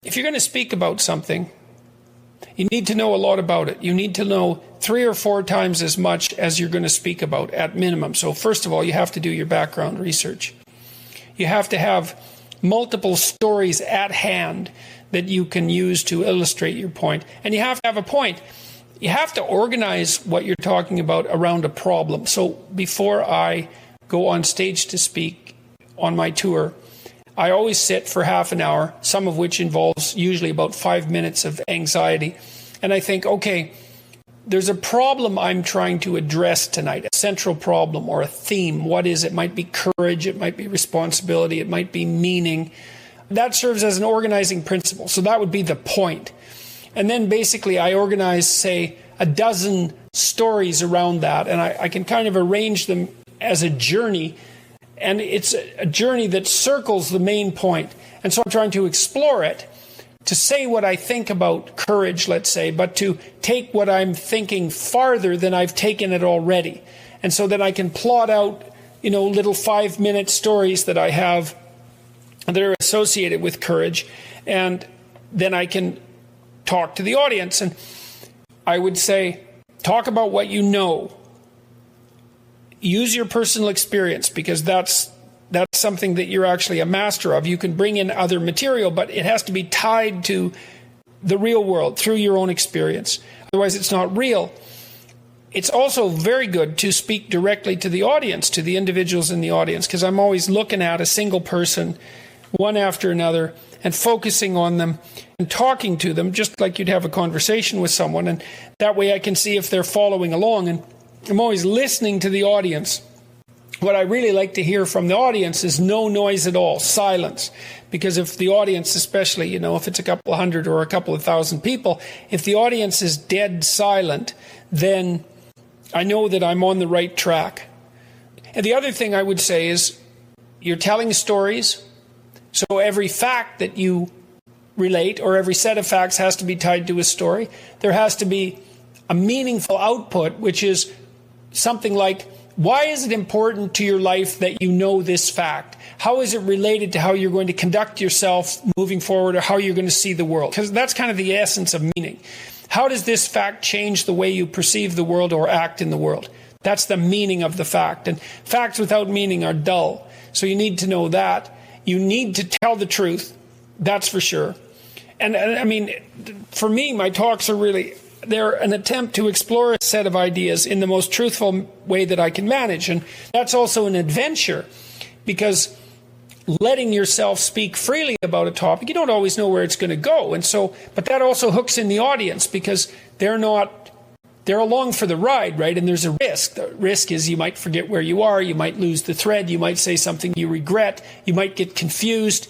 if you're going to speak about something, you need to know a lot about it. You need to know 3 or 4 times as much as you're going to speak about at minimum. So first of all, you have to do your background research. You have to have multiple stories at hand that you can use to illustrate your point. And you have to have a point. You have to organize what you're talking about around a problem. So before I go on stage to speak on my tour, I always sit for half an hour, some of which involves usually about 5 minutes of anxiety. And I think, okay, there's a problem I'm trying to address tonight, a central problem or a theme. What is it? It might be courage, it might be responsibility, it might be meaning. That serves as an organizing principle. So that would be the point. And then basically I organize, say, a dozen stories around that, and I can kind of arrange them as a journey. And it's a journey that circles the main point. And so I'm trying to explore it, to say what I think about courage, let's say, but to take what I'm thinking farther than I've taken it already. And so that I can plot out, little 5-minute stories that I have that are associated with courage. And then I can talk to the audience. And I would say, talk about what you know. Use your personal experience, because that's something that you're actually a master of. You can bring in other material, but it has to be tied to the real world through your own experience. Otherwise, it's not real. It's also very good to speak directly to the audience, to the individuals in the audience, because I'm always looking at a single person, one after another, and focusing on them and talking to them, just like you'd have a conversation with someone. And that way I can see if they're following along. And I'm always listening to the audience. What I really like to hear from the audience is no noise at all, silence. Because if the audience, especially, if it's a couple of hundred or a couple of thousand people, if the audience is dead silent, then I know that I'm on the right track. And the other thing I would say is, you're telling stories, so every fact that you relate, or every set of facts, has to be tied to a story. There has to be a meaningful output, which is something like, why is it important to your life that you know this fact? How is it related to how you're going to conduct yourself moving forward, or how you're going to see the world? Because that's kind of the essence of meaning. How does this fact change the way you perceive the world or act in the world? That's the meaning of the fact. And facts without meaning are dull. So you need to know that. You need to tell the truth. That's for sure. And I mean, for me, my talks are really, they're an attempt to explore a set of ideas in the most truthful way that I can manage. And that's also an adventure, because letting yourself speak freely about a topic, you don't always know where it's going to go. And so, but that also hooks in the audience, because they're along for the ride, right? And there's a risk. The risk is you might forget where you are, you might lose the thread, you might say something you regret, you might get confused.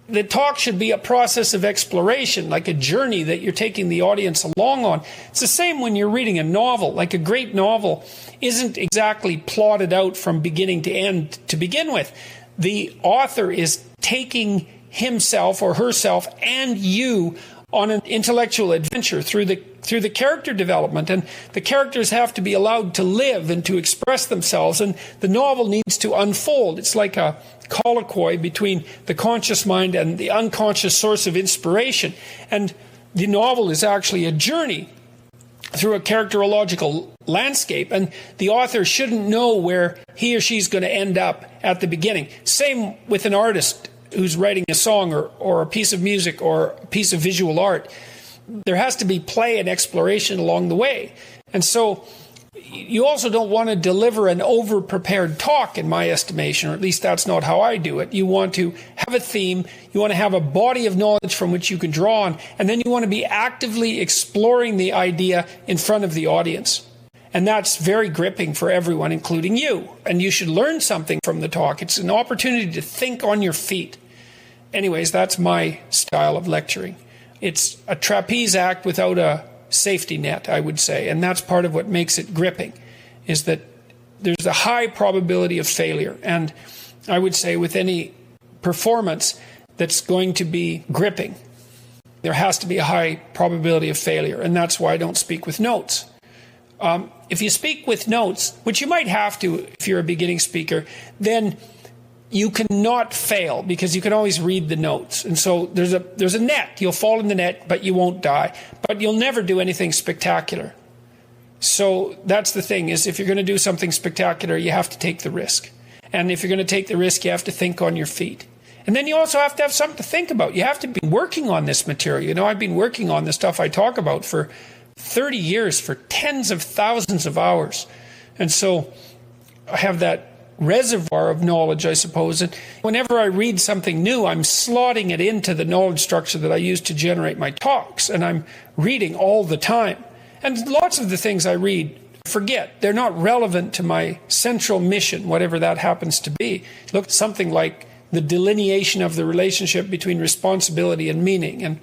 The talk should be a process of exploration, like a journey that you're taking the audience along on. It's the same when you're reading a novel. Like, a great novel isn't exactly plotted out from beginning to end to begin with. The author is taking himself or herself and you on an intellectual adventure through the character development, and the characters have to be allowed to live and to express themselves, and the novel needs to unfold. It's like a colloquy between the conscious mind and the unconscious source of inspiration, and the novel is actually a journey through a characterological landscape, and the author shouldn't know where he or she's going to end up at the beginning. Same with an artist who's writing a song or a piece of music or a piece of visual art. There has to be play and exploration along the way. And so you also don't want to deliver an over-prepared talk, in my estimation, or at least that's not how I do it. You want to have a theme, you want to have a body of knowledge from which you can draw on, and then you want to be actively exploring the idea in front of the audience. And that's very gripping for everyone, including you. And you should learn something from the talk. It's an opportunity to think on your feet. Anyways, that's my style of lecturing. It's a trapeze act without a safety net, I would say. And that's part of what makes it gripping, is that there's a high probability of failure. And I would say with any performance that's going to be gripping, there has to be a high probability of failure. And that's why I don't speak with notes. If you speak with notes, which you might have to if you're a beginning speaker, then you cannot fail because you can always read the notes. And so there's a net. You'll fall in the net, but you won't die. But you'll never do anything spectacular. So that's the thing, is if you're going to do something spectacular, you have to take the risk. And if you're going to take the risk, you have to think on your feet. And then you also have to have something to think about. You have to be working on this material. You know, I've been working on the stuff I talk about for 30 years, for tens of thousands of hours. And so I have that reservoir of knowledge, I suppose. And whenever I read something new, I'm slotting it into the knowledge structure that I use to generate my talks. And I'm reading all the time. And lots of the things I read, forget. They're not relevant to my central mission, whatever that happens to be. Look, something like the delineation of the relationship between responsibility and meaning,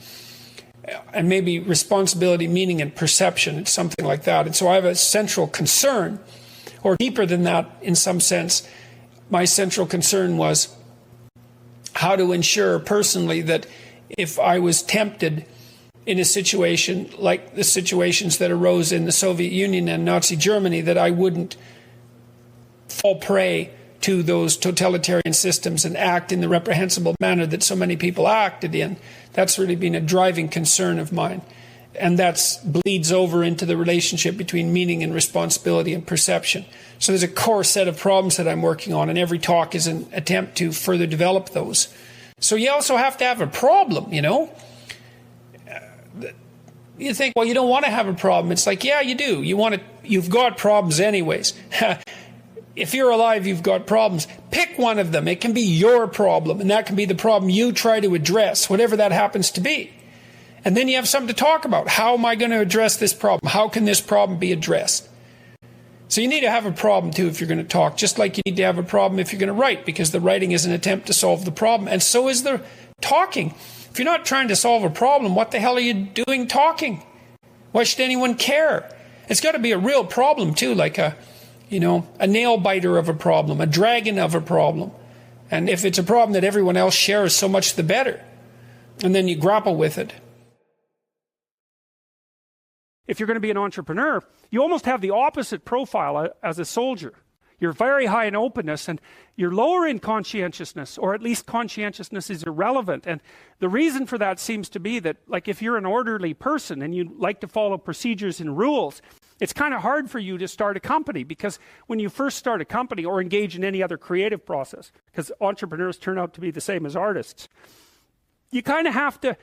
and maybe responsibility, meaning, and perception. It's something like that. And so I have a central concern, or deeper than that in some sense. My central concern was how to ensure personally that if I was tempted in a situation like the situations that arose in the Soviet Union and Nazi Germany, that I wouldn't fall prey to those totalitarian systems and act in the reprehensible manner that so many people acted in. That's really been a driving concern of mine. And that bleeds over into the relationship between meaning and responsibility and perception. So there's a core set of problems that I'm working on, and every talk is an attempt to further develop those. So you also have to have a problem, you know. You think, well, you don't want to have a problem. It's like, yeah, you do. You've got problems anyways. If you're alive, you've got problems. Pick one of them. It can be your problem, and that can be the problem you try to address, whatever that happens to be. And then you have something to talk about. How am I going to address this problem? How can this problem be addressed? So you need to have a problem, too, if you're going to talk, just like you need to have a problem if you're going to write, because the writing is an attempt to solve the problem. And so is the talking. If you're not trying to solve a problem, what the hell are you doing talking? Why should anyone care? It's got to be a real problem, too, like a nail biter of a problem, a dragon of a problem. And if it's a problem that everyone else shares, so much the better. And then you grapple with it. If you're going to be an entrepreneur, you almost have the opposite profile as a soldier. You're very high in openness, and you're lower in conscientiousness, or at least conscientiousness is irrelevant. And the reason for that seems to be that, like, if you're an orderly person and you like to follow procedures and rules, it's kind of hard for you to start a company, because when you first start a company or engage in any other creative process, because entrepreneurs turn out to be the same as artists, you kind of have to,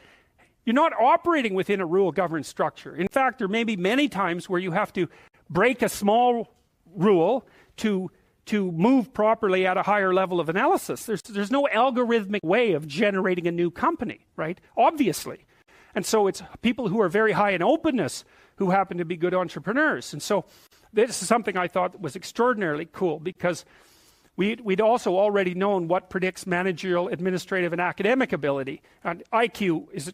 you're not operating within a rule-governed structure. In fact, there may be many times where you have to break a small rule to move properly at a higher level of analysis. There's no algorithmic way of generating a new company, right? Obviously. And so it's people who are very high in openness who happen to be good entrepreneurs. And so this is something I thought was extraordinarily cool, because we'd also already known what predicts managerial, administrative, and academic ability. And IQ is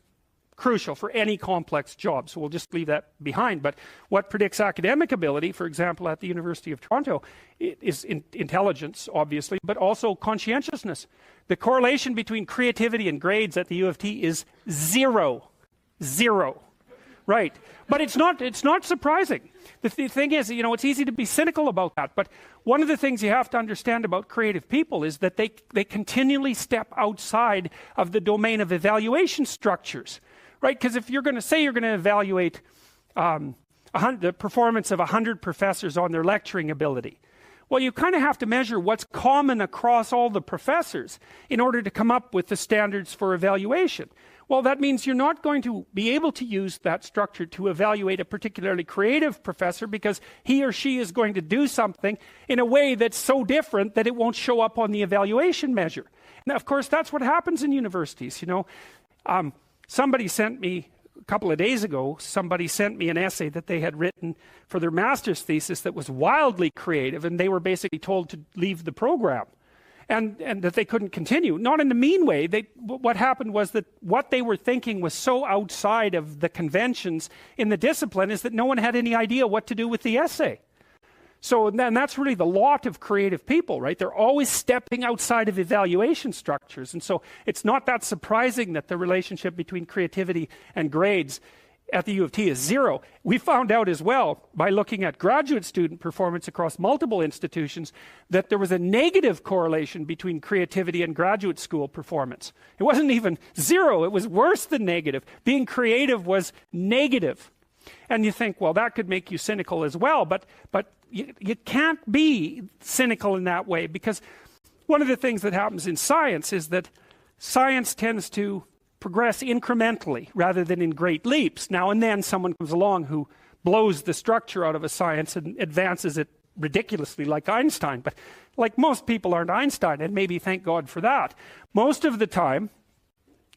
crucial for any complex job, so we'll just leave that behind. But what predicts academic ability, for example, at the University of Toronto, is intelligence, obviously, but also conscientiousness. The correlation between creativity and grades at the U of T is zero. Right. But it's not surprising. The thing is, it's easy to be cynical about that. But one of the things you have to understand about creative people is that they continually step outside of the domain of evaluation structures. Right? Because if you're going to say you're going to evaluate the performance of 100 professors on their lecturing ability, well, you kind of have to measure what's common across all the professors in order to come up with the standards for evaluation. Well, that means you're not going to be able to use that structure to evaluate a particularly creative professor, because he or she is going to do something in a way that's so different that it won't show up on the evaluation measure. Now, of course, that's what happens in universities, Somebody sent me, a couple of days ago, somebody sent me an essay that they had written for their master's thesis that was wildly creative, and they were basically told to leave the program and that they couldn't continue. Not in a mean way. What happened was that what they were thinking was so outside of the conventions in the discipline is that no one had any idea what to do with the essay. So then that's really the lot of creative people, right? They're always stepping outside of evaluation structures. And so it's not that surprising that the relationship between creativity and grades at the U of T is 0. We found out as well by looking at graduate student performance across multiple institutions that there was a negative correlation between creativity and graduate school performance. It wasn't even 0, it was worse than negative. Being creative was negative. And you think, well, that could make you cynical as well, but you can't be cynical in that way, because one of the things that happens in science is that science tends to progress incrementally rather than in great leaps. Now and then someone comes along who blows the structure out of a science and advances it ridiculously, like Einstein. But like, most people aren't Einstein, and maybe thank God for that. Most of the time,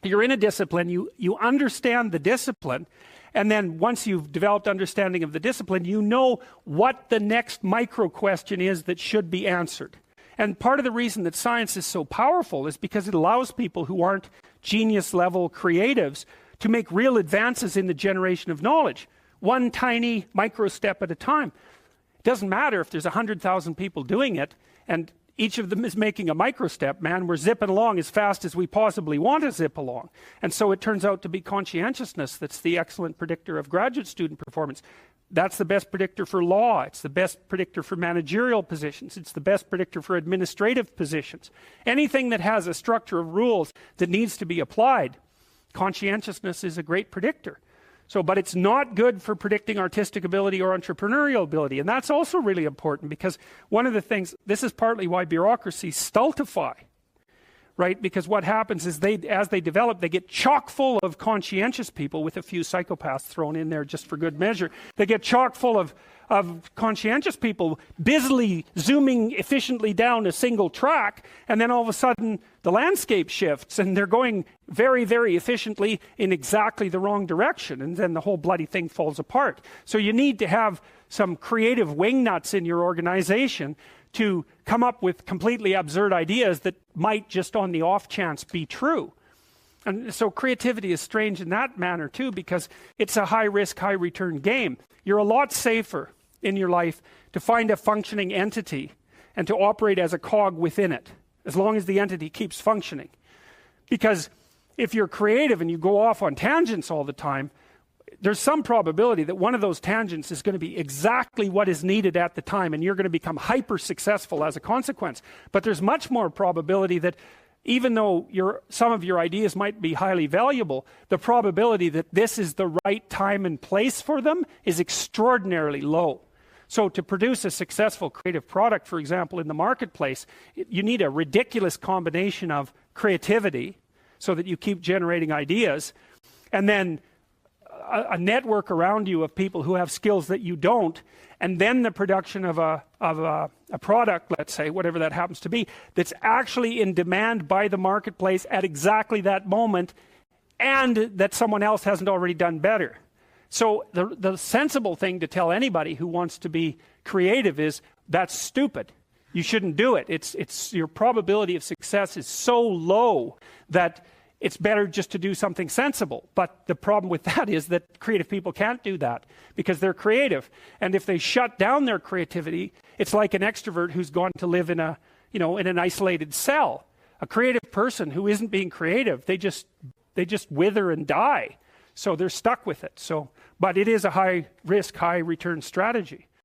you're in a discipline, you understand the discipline, and then once you've developed understanding of the discipline, you know what the next micro question is that should be answered. And part of the reason that science is so powerful is because it allows people who aren't genius level creatives to make real advances in the generation of knowledge, one tiny micro step at a time. It doesn't matter if there's 100,000 people doing it and each of them is making a micro step. Man, we're zipping along as fast as we possibly want to zip along. And so it turns out to be conscientiousness that's the excellent predictor of graduate student performance. That's the best predictor for law. It's the best predictor for managerial positions. It's the best predictor for administrative positions. Anything that has a structure of rules that needs to be applied, conscientiousness is a great predictor. So, but it's not good for predicting artistic ability or entrepreneurial ability. And that's also really important, because one of the things, this is partly why bureaucracies stultify, right? Because what happens is as they develop, they get chock full of conscientious people, with a few psychopaths thrown in there just for good measure. They get chock full of conscientious people busily zooming efficiently down a single track, and then all of a sudden the landscape shifts and they're going very, very efficiently in exactly the wrong direction, and then the whole bloody thing falls apart. So you need to have some creative wingnuts in your organization to come up with completely absurd ideas that might just on the off chance be true. And so creativity is strange in that manner too, because it's a high risk, high return game. You're a lot safer in your life to find a functioning entity and to operate as a cog within it, as long as the entity keeps functioning. Because if you're creative and you go off on tangents all the time, there's some probability that one of those tangents is going to be exactly what is needed at the time, and you're going to become hyper successful as a consequence. But there's much more probability that even though some of your ideas might be highly valuable, the probability that this is the right time and place for them is extraordinarily low. So to produce a successful creative product, for example, in the marketplace, you need a ridiculous combination of creativity so that you keep generating ideas, and then a network around you of people who have skills that you don't, and then the production of a product, let's say, whatever that happens to be, that's actually in demand by the marketplace at exactly that moment, and that someone else hasn't already done better. So the sensible thing to tell anybody who wants to be creative is, that's stupid. You shouldn't do it. It's your probability of success is so low that it's better just to do something sensible. But the problem with that is that creative people can't do that because they're creative. And if they shut down their creativity, it's like an extrovert who's gone to live in an isolated cell. A creative person who isn't being creative, they just wither and die. So they're stuck with it. But it is a high risk, high return strategy.